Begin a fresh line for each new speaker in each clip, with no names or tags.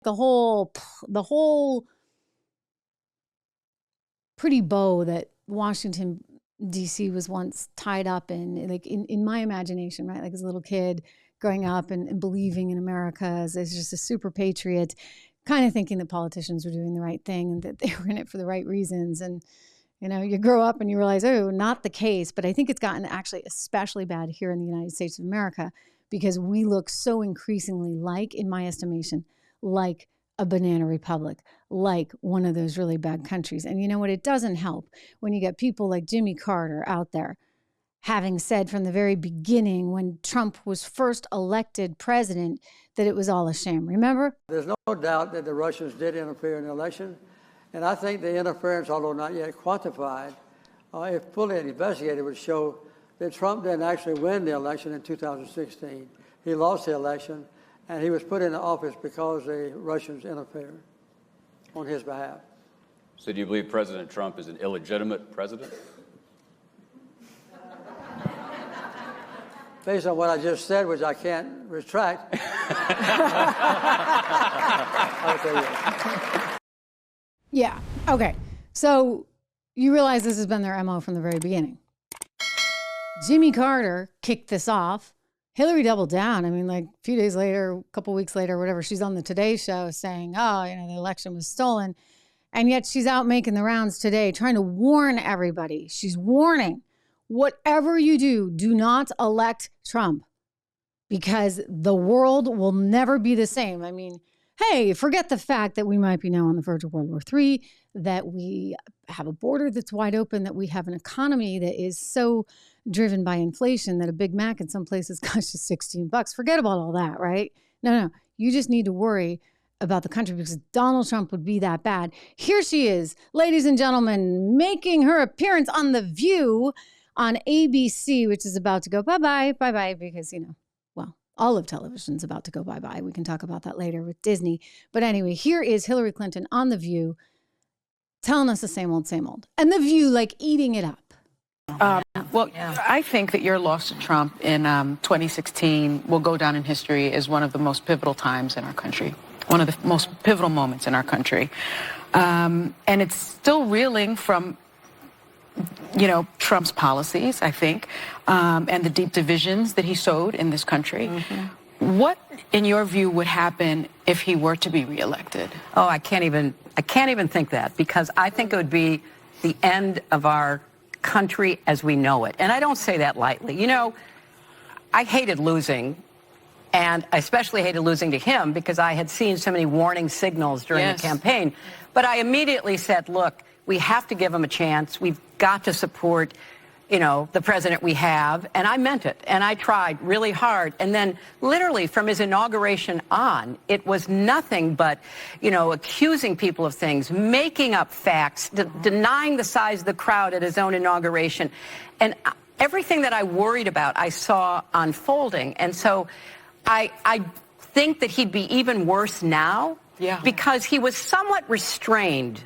the whole pretty bow that Washington, D.C. was once tied up in, like in my imagination, right? Like as a little kid growing up and believing in America as just a super patriot, kind of thinking that politicians were doing the right thing and that they were in it for the right reasons. And, you know, you grow up and you realize, oh, not the case. But I think it's gotten actually especially bad here in the United States of America because we look so increasingly like, in my estimation, like a banana republic, like one of those really bad countries. And you know what? It doesn't help when you get people like Jimmy Carter out there having said from the very beginning when Trump was first elected president that it was all a sham. Remember?
There's no doubt that the Russians did interfere in the election. And I think the interference, although not yet quantified, if fully investigated, would show that Trump didn't actually win the election in 2016. He lost the election, and he was put into office because the Russians interfered on his behalf.
So do you believe President Trump is an illegitimate president?
Based on what I just said, which I can't retract, I'll tell you.
Yeah. Okay. So you realize this has been their MO from the very beginning. Jimmy Carter kicked this off. Hillary doubled down. I mean, like a few days later, a couple weeks later, whatever, she's on the Today Show saying, oh, you know, the election was stolen. And yet she's out making the rounds today, trying to warn everybody. She's warning, whatever you do, do not elect Trump because the world will never be the same. I mean, hey, forget the fact that we might be now on the verge of World War III, that we have a border that's wide open, that we have an economy that is so driven by inflation that a Big Mac in some places costs you $16. Forget about all that, right? No. You just need to worry about the country because Donald Trump would be that bad. Here she is, ladies and gentlemen, making her appearance on The View on ABC, which is about to go bye-bye, because, you know, well, all of television's about to go bye-bye. We can talk about that later with Disney. But anyway, here is Hillary Clinton on The View telling us the same old, same old. And The View, like, eating it up.
I think that your loss to Trump in 2016 will go down in history as one of the most pivotal times in our country, one of the most pivotal moments in our country. And it's still reeling from, you know, Trump's policies, I think, and the deep divisions that he sowed in this country. Mm-hmm. What, in your view, would happen if he were to be reelected?
Oh, I can't even think that, because I think it would be the end of our country as we know it. And I don't say that lightly. You know, I hated losing, and I especially hated losing to him because I had seen so many warning signals during the campaign. But I immediately said, look, we have to give him a chance. We've got to support, you know, the president we have. And I meant it. And I tried really hard. And then literally from his inauguration on, it was nothing but, you know, accusing people of things, making up facts, denying the size of the crowd at his own inauguration. And everything that I worried about, I saw unfolding. And so I think that he'd be even worse now because he was somewhat restrained,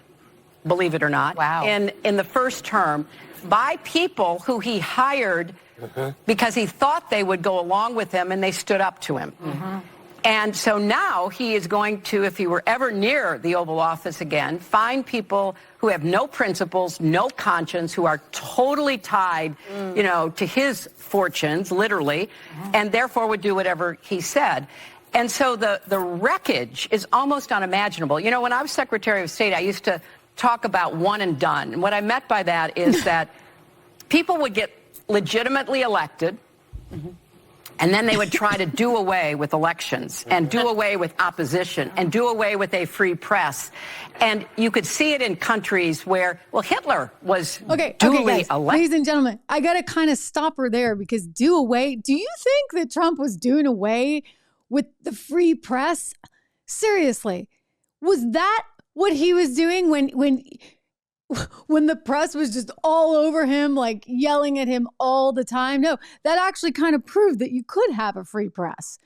believe it or not, in the first term by people who he hired because he thought they would go along with him, and they stood up to him. Mm-hmm. And so now he is going to, if he were ever near the Oval Office again, find people who have no principles, no conscience, who are totally tied, you know, to his fortunes, literally, and therefore would do whatever he said. And so the wreckage is almost unimaginable. You know, when I was Secretary of State, I used to talk about one and done. And what I meant by that is that people would get legitimately elected, and then they would try to do away with elections and do away with opposition and do away with a free press. And you could see it in countries where, well, Hitler was duly elected.
Ladies and gentlemen, I got to kind of stop her there because do you think that Trump was doing away with the free press? Seriously, was that what he was doing when the press was just all over him, like yelling at him all the time? No, that actually kind of proved that you could have a free press.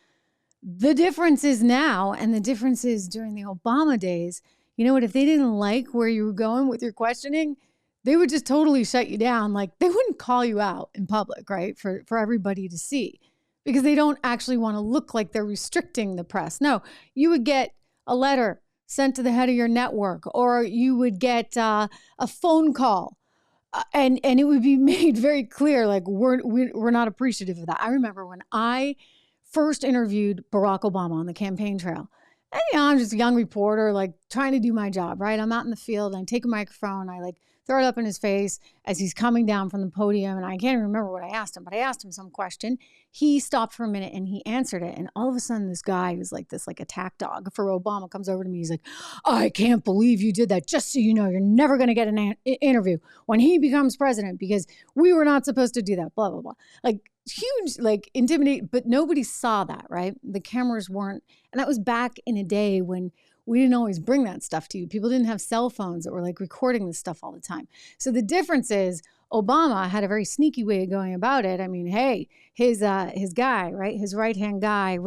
The difference is now, and the difference is during the Obama days, you know what, if they didn't like where you were going with your questioning, they would just totally shut you down. Like, they wouldn't call you out in public, right, for everybody to see, because they don't actually want to look like they're restricting the press. No, you would get a letter sent to the head of your network, or you would get a phone call. And it would be made very clear, like, we're not appreciative of that. I remember when I first interviewed Barack Obama on the campaign trail. And, I'm just a young reporter, like, trying to do my job, right? I'm out in the field, and I take a microphone, I, like, throw it up in his face as he's coming down from the podium. And I can't even remember what I asked him, but I asked him some question. He stopped for a minute, and he answered it. And all of a sudden, this guy who's like this, like, attack dog for Obama comes over to me. He's like, I can't believe you did that. Just so you know, you're never going to get an interview when he becomes president, because we were not supposed to do that, blah, blah, blah. Like, huge, like, intimidate, but nobody saw that, right? The cameras weren't, and that was back in a day when we didn't always bring that stuff to you. People didn't have cell phones that were, like, recording this stuff all the time. So the difference is Obama had a very sneaky way of going about it. I mean, hey, his guy, right? His right-hand guy,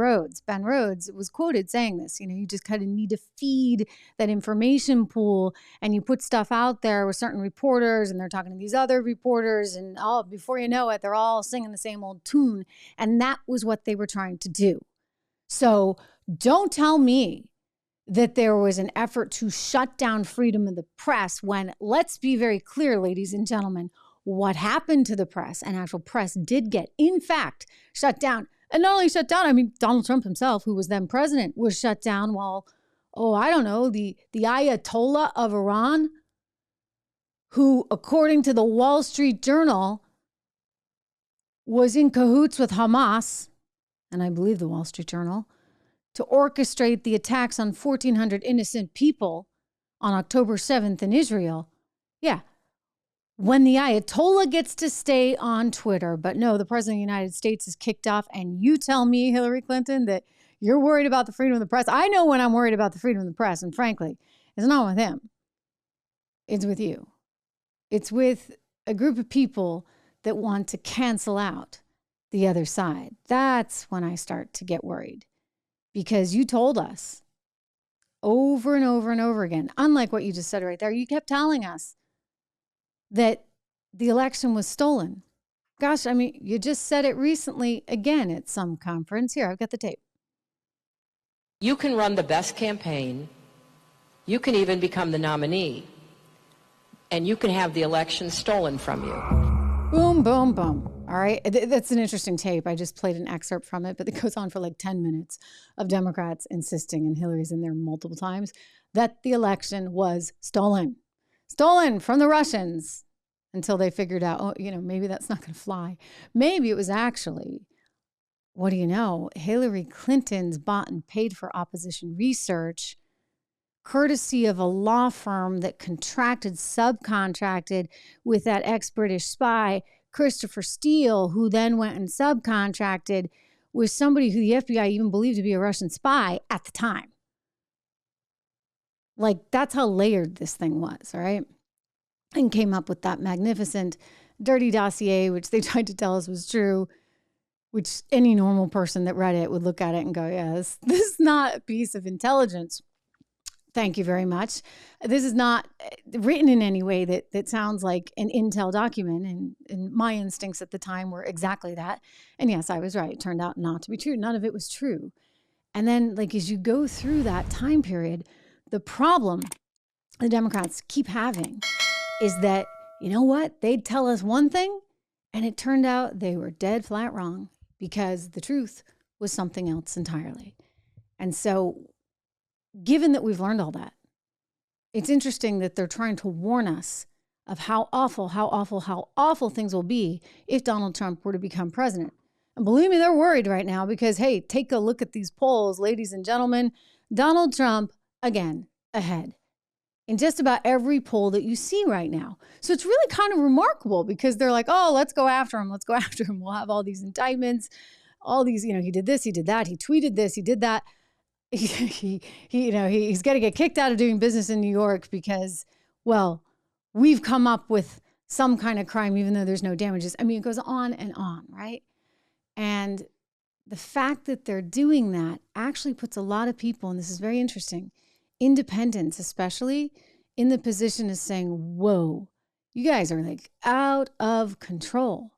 Ben Rhodes, was quoted saying this, you just kind of need to feed that information pool, and you put stuff out there with certain reporters, and they're talking to these other reporters, and before you know it, they're all singing the same old tune. And that was what they were trying to do. So don't tell me that there was an effort to shut down freedom of the press when, let's be very clear, ladies and gentlemen, what happened to the press, and actual press did get, in fact, shut down. And not only shut down, I mean, Donald Trump himself, who was then president, was shut down while, I don't know, the Ayatollah of Iran, who, according to the Wall Street Journal, was in cahoots with Hamas, and I believe the Wall Street Journal, to orchestrate the attacks on 1,400 innocent people on October 7th in Israel. Yeah. When the Ayatollah gets to stay on Twitter, but no, the president of the United States is kicked off, and you tell me, Hillary Clinton, that you're worried about the freedom of the press. I know when I'm worried about the freedom of the press, and frankly, it's not with him. It's with you. It's with a group of people that want to cancel out the other side. That's when I start to get worried. Because you told us over and over and over again, unlike what you just said right there, you kept telling us that the election was stolen. Gosh, I mean, you just said it recently again at some conference. Here, I've got the tape.
You can run the best campaign. You can even become the nominee. And you can have the election stolen from you.
Boom, boom, boom. All right. That's an interesting tape. I just played an excerpt from it, but it goes on for like 10 minutes of Democrats insisting, and Hillary's in there multiple times, that the election was stolen. Stolen from the Russians, until they figured out, maybe that's not going to fly. Maybe it was actually, what do you know, Hillary Clinton's bought and paid for opposition research, courtesy of a law firm that subcontracted with that ex-British spy, Christopher Steele, who then went and subcontracted with somebody who the FBI even believed to be a Russian spy at the time. Like, that's how layered this thing was, all right? And came up with that magnificent dirty dossier, which they tried to tell us was true, which any normal person that read it would look at it and go, yeah, this is not a piece of intelligence. Thank you very much. This is not written in any way that sounds like an intel document. And my instincts at the time were exactly that. And yes, I was right. It turned out not to be true. None of it was true. And then, like, as you go through that time period, the problem the Democrats keep having is that, you know what? They'd tell us one thing, and it turned out they were dead flat wrong, because the truth was something else entirely. And so, given that we've learned all that, it's interesting that they're trying to warn us of how awful things will be if Donald Trump were to become president. And believe me, they're worried right now because, hey, take a look at these polls, ladies and gentlemen. Donald Trump, again, ahead in just about every poll that you see right now. So it's really kind of remarkable, because they're like, oh, let's go after him. Let's go after him. We'll have all these indictments, all these, he did this, he did that, he tweeted this, he did that. He's got to get kicked out of doing business in New York because, well, we've come up with some kind of crime, even though there's no damages. I mean, it goes on and on, right? And the fact that they're doing that actually puts a lot of people, and this is very interesting, independents especially, in the position of saying, whoa, you guys are like out of control.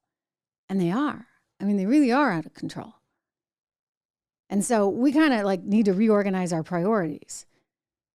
And they are. I mean, they really are out of control. And so we kind of like need to reorganize our priorities.